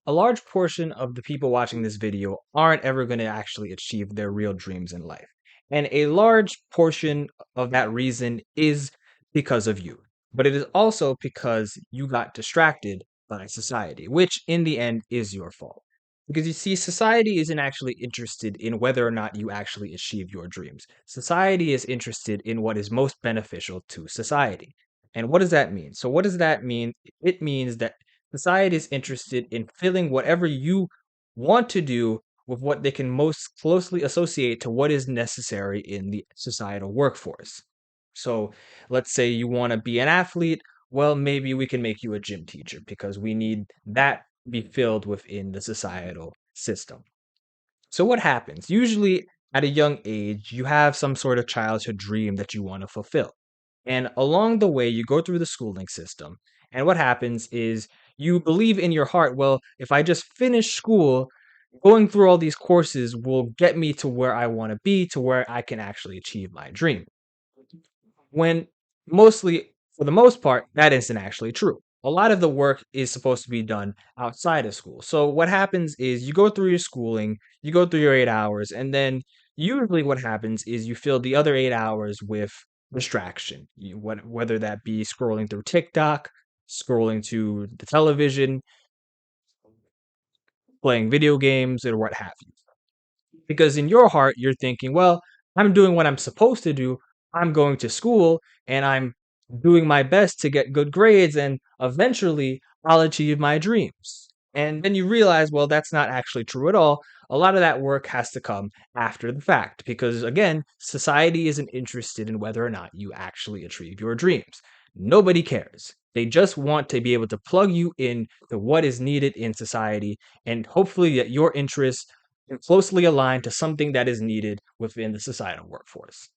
A large portion of the people watching this video aren't ever going to actually achieve their real dreams in life. And a large portion of that reason is because of you. But it is also because you got distracted by society, which in the end is your fault. Because you see, society isn't actually interested in whether or not you actually achieve your dreams. Society is interested in what is most beneficial to society. And what does that mean? So, what does that mean? It means that society is interested in filling whatever you want to do with what they can most closely associate to what is necessary in the societal workforce. So, let's say you want to be an athlete. Well, maybe we can make you a gym teacher because we need that to be filled within the societal system. So, what happens? Usually, at a young age, you have some sort of childhood dream that you want to fulfill. And along the way, you go through the schooling system. And what happens is you believe in your heart, well, if I just finish school, going through all these courses will get me to where I want to be, to where I can actually achieve my dream. When mostly, for the most part, that isn't actually true. A lot of the work is supposed to be done outside of school. So what happens is you go through your schooling, you go through your 8 hours, and then usually what happens is you fill the other 8 hours with distraction. Whether that be scrolling through TikTok, scrolling to the television, playing video games, or what have you. Because in your heart, you're thinking, well, I'm doing what I'm supposed to do. I'm going to school and I'm doing my best to get good grades, and eventually I'll achieve my dreams. And then you realize, well, that's not actually true at all. A lot of that work has to come after the fact because, again, society isn't interested in whether or not you actually achieve your dreams. Nobody cares. They just want to be able to plug you in to what is needed in society, and hopefully that your interests and closely aligned to something that is needed within the societal workforce.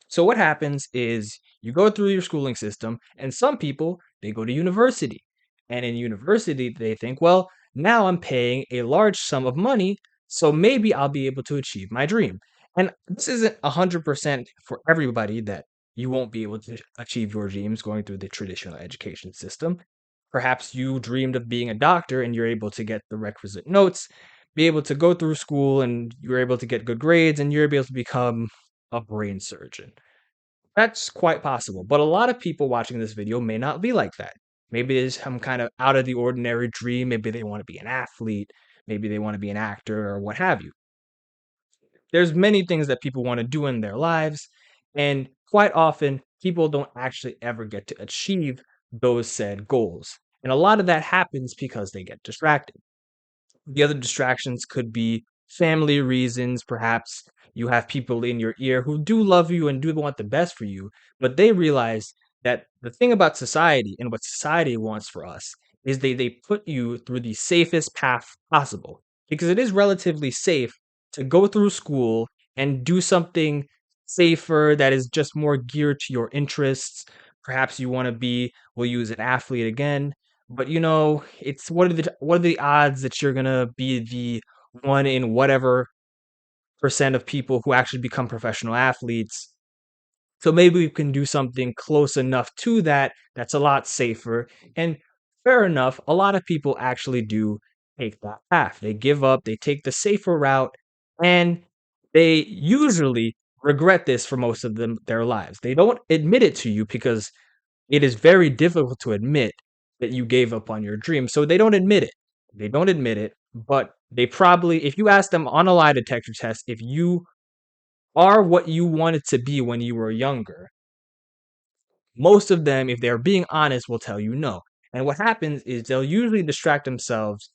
So what happens is you go through your schooling system, and some people they go to university. And in university they think, well, now I'm paying a large sum of money, so maybe I'll be able to achieve my dream. And this isn't 100% for everybody that you won't be able to achieve your dreams going through the traditional education system. Perhaps you dreamed of being a doctor and you're able to get the requisite notes, be able to go through school and you're able to get good grades and you're able to become a brain surgeon. That's quite possible, but a lot of people watching this video may not be like that. Maybe there's some kind of out of the ordinary dream. Maybe they want to be an athlete. Maybe they want to be an actor or what have you. There's many things that people want to do in their lives, and quite often people don't actually ever get to achieve those said goals. And a lot of that happens because they get distracted. The other distractions could be family reasons. Perhaps you have people in your ear who do love you and do want the best for you, but they realize that the thing about society and what society wants for us is they put you through the safest path possible because it is relatively safe to go through school and do something safer that is just more geared to your interests. Perhaps you want to be, we'll use an athlete again, but, it's what are the odds that you're gonna be the one in whatever percent of people who actually become professional athletes? So maybe we can do something close enough to that that's a lot safer. And fair enough, a lot of people actually do take that path. They give up, they take the safer route, and they usually regret this for most of their lives. They don't admit it to you because it is very difficult to admit that you gave up on your dream. So they don't admit it. They don't admit it, but they probably, if you ask them on a lie detector test, if you are what you wanted to be when you were younger, most of them, if they're being honest, will tell you no. And what happens is they'll usually distract themselves,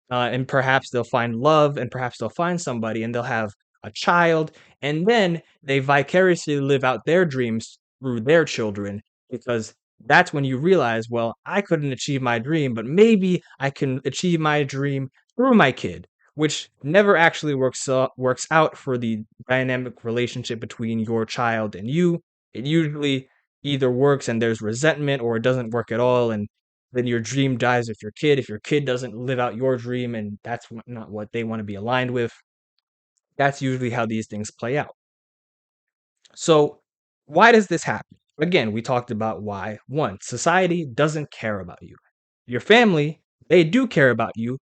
and perhaps they'll find love, and perhaps they'll find somebody, and they'll have a child, and then they vicariously live out their dreams through their children, because that's when you realize, well, I couldn't achieve my dream, but maybe I can achieve my dream through my kid, which never actually works out for the dynamic relationship between your child and you. It usually either works and there's resentment, or it doesn't work at all, and then your dream dies with your kid if your kid doesn't live out your dream and that's not what they want to be aligned with. That's usually how these things play out. So, why does this happen? Again, we talked about why. One, society doesn't care about you. Your family, they do care about you,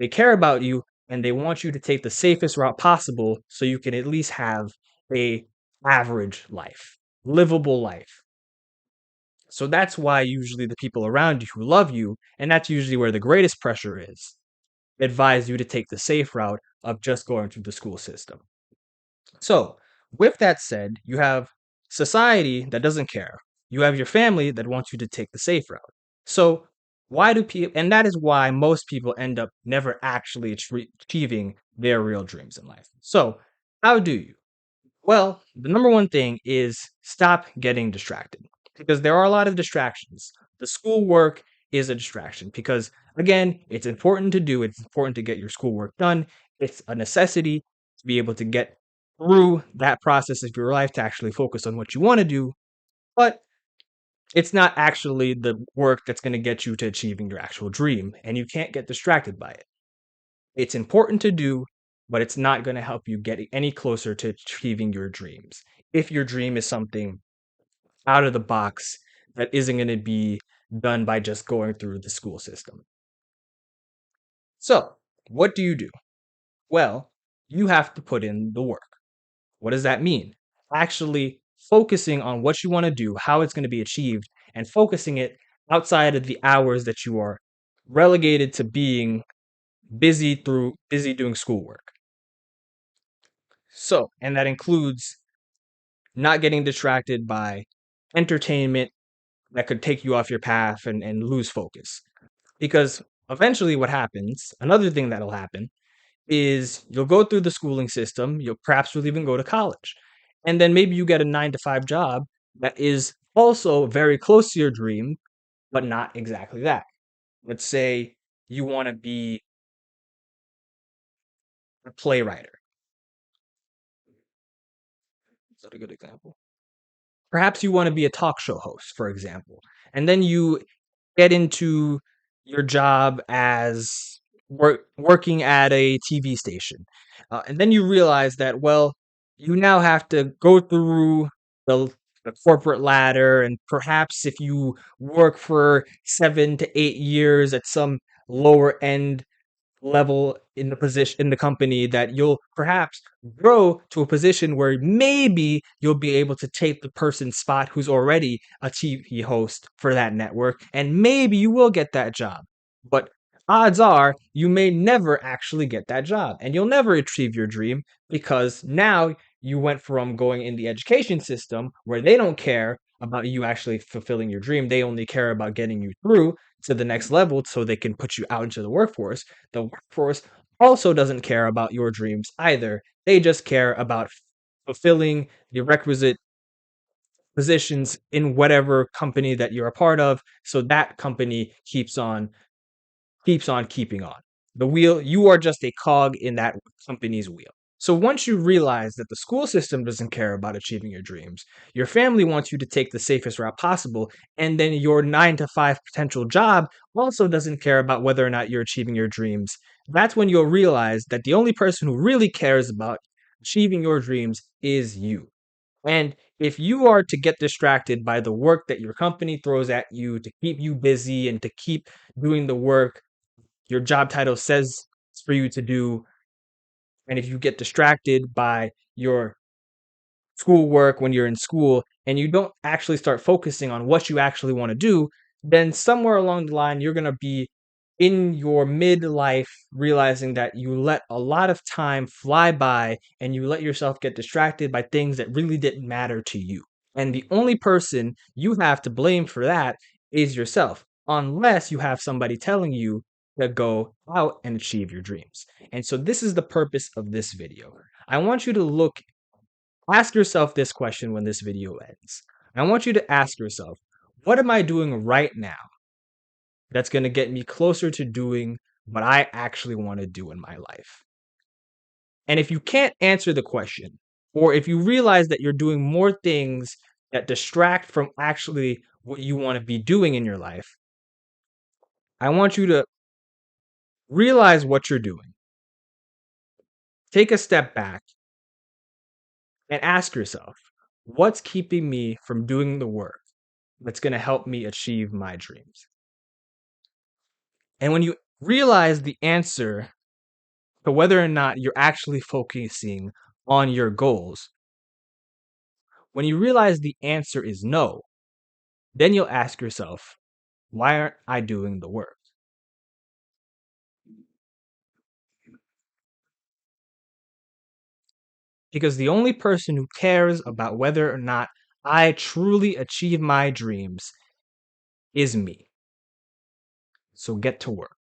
They care about you and they want you to take the safest route possible so you can at least have a average life, livable life. So that's why usually the people around you who love you, and that's usually where the greatest pressure is, advise you to take the safe route of just going through the school system. So, with that said, you have society that doesn't care. You have your family that wants you to take the safe route. So, why do people, and that is why most people end up never actually achieving their real dreams in life. So, how do you? Well, the number one thing is stop getting distracted because there are a lot of distractions. The schoolwork is a distraction because, again, it's important to do, it's important to get your schoolwork done. It's a necessity to be able to get through that process of your life to actually focus on what you want to do, but it's not actually the work that's going to get you to achieving your actual dream, and you can't get distracted by it. It's important to do, but it's not going to help you get any closer to achieving your dreams. If your dream is something out of the box that isn't going to be done by just going through the school system. So, what do you do? Well, you have to put in the work. What does that mean? Actually focusing on what you want to do, how it's going to be achieved, and focusing it outside of the hours that you are relegated to being busy doing schoolwork. So, and that includes not getting distracted by entertainment that could take you off your path and lose focus. Because eventually, what happens, another thing that'll happen, is you'll go through the schooling system, you'll perhaps will even go to college. And then maybe you get a 9 to 5 job that is also very close to your dream, but not exactly that. Let's say you want to be a playwright. Is that a good example? Perhaps you want to be a talk show host, for example. And then you get into your job as working at a TV station. And then you realize that, well, you now have to go through the, the corporate ladder. And perhaps if you work for 7 to 8 years at some lower end level in the position in the company, that you'll perhaps grow to a position where maybe you'll be able to take the person's spot who's already a TV host for that network, and maybe you will get that job. But odds are you may never actually get that job and you'll never achieve your dream because now you went from going in the education system where they don't care about you actually fulfilling your dream. They only care about getting you through to the next level so they can put you out into the workforce. The workforce also doesn't care about your dreams either. They just care about fulfilling the requisite positions in whatever company that you're a part of so that company keeps on keeping on. The wheel, you are just a cog in that company's wheel. So once you realize that the school system doesn't care about achieving your dreams, your family wants you to take the safest route possible, and then your 9 to 5 potential job also doesn't care about whether or not you're achieving your dreams, that's when you'll realize that the only person who really cares about achieving your dreams is you. And if you are to get distracted by the work that your company throws at you to keep you busy and to keep doing the work your job title says for you to do, and if you get distracted by your schoolwork when you're in school and you don't actually start focusing on what you actually want to do, then somewhere along the line you're going to be in your midlife realizing that you let a lot of time fly by and you let yourself get distracted by things that really didn't matter to you. And the only person you have to blame for that is yourself, unless you have somebody telling you to go out and achieve your dreams. And so, this is the purpose of this video. I want you to ask yourself this question when this video ends. I want you to ask yourself, what am I doing right now that's going to get me closer to doing what I actually want to do in my life? And if you can't answer the question, or if you realize that you're doing more things that distract from actually what you want to be doing in your life, I want you to realize what you're doing. Take a step back and ask yourself, what's keeping me from doing the work that's going to help me achieve my dreams? And when you realize the answer to whether or not you're actually focusing on your goals. When you realize the answer is no, then you'll ask yourself, why aren't I doing the work? Because the only person who cares about whether or not I truly achieve my dreams is me. So get to work.